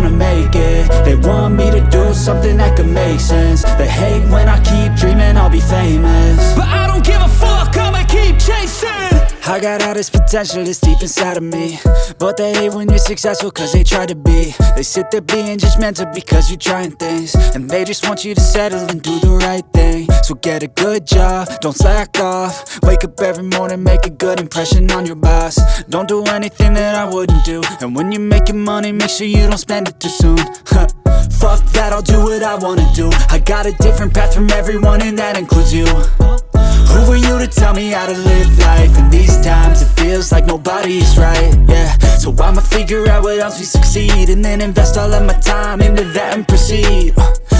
gonna make it. They want me to do something that could make sense. They hate when I keep dreaming I'll be famous, but I don't give a fuck, I'ma keep chasing. I got all this potential that's deep inside of me, but they hate when you're successful cause they try to be. They sit there being judgmental because you're trying things, and they just want you to settle and do the right thing. So get a good job, don't slack off. Wake up every morning, make a good impression on your boss. Don't do anything that I wouldn't do, and when you're making money, make sure you don't spend it too soon. Fuck that, I'll do what I wanna do. I got a different path from everyone, and that includes you. Who are you to tell me how to live life? In these times it feels like nobody's right, yeah. So I'ma figure out what else we succeed, and then invest all of my time into that and proceed.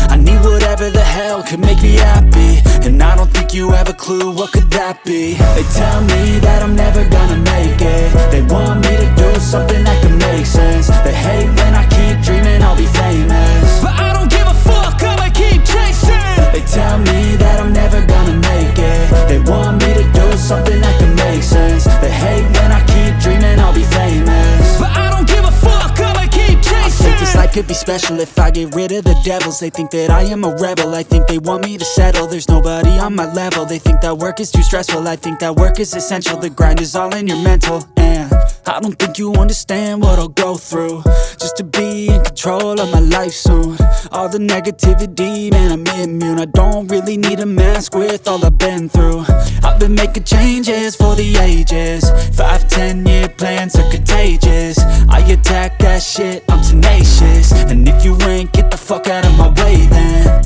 I need whatever the hell could make me happy, and I don't think you have a clue what could that be. They tell me that I'm never gonna make it. They want me to do something that could make sense. They hate when I keep dreaming I'll be famous, but I don't give a fuck, I'ma keep chasing. They tell me that I'm never gonna make it. They want me to do something that can make sense. They hate when I keep dreaming I'll be famous, but I don't give a fuck, I'ma keep chasing. I think this life could be special if I get rid of the devils. They think that I am a rebel, I think they want me to settle. There's nobody on my level. They think that work is too stressful, I think that work is essential. The grind is all in your mental, and I don't think you understand what I'll go through just to be in control of my life soon. All the negativity, man, I'm immune. I don't really need a mask with all I've been through. I've been making changes for the ages. 5-10 year plans are contagious. I attack that shit, I'm tenacious. And if you ain't, get the fuck out of my way then.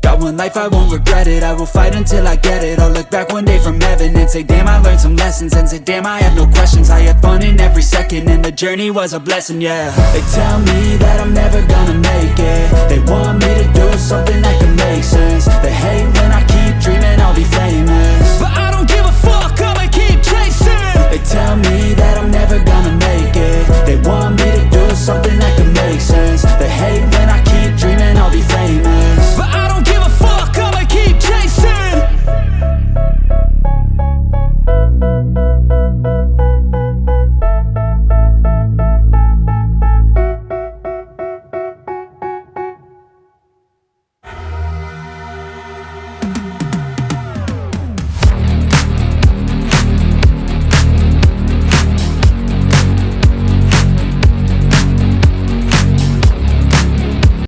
Got one life, I won't regret it. I will fight until I get it. I'll look back one day from heaven and say, damn, I learned some lessons. And say, damn, I have no questions. I had fun in every second, and the journey was a blessing, yeah. They tell me that I'm never gonna make it. They want me to do something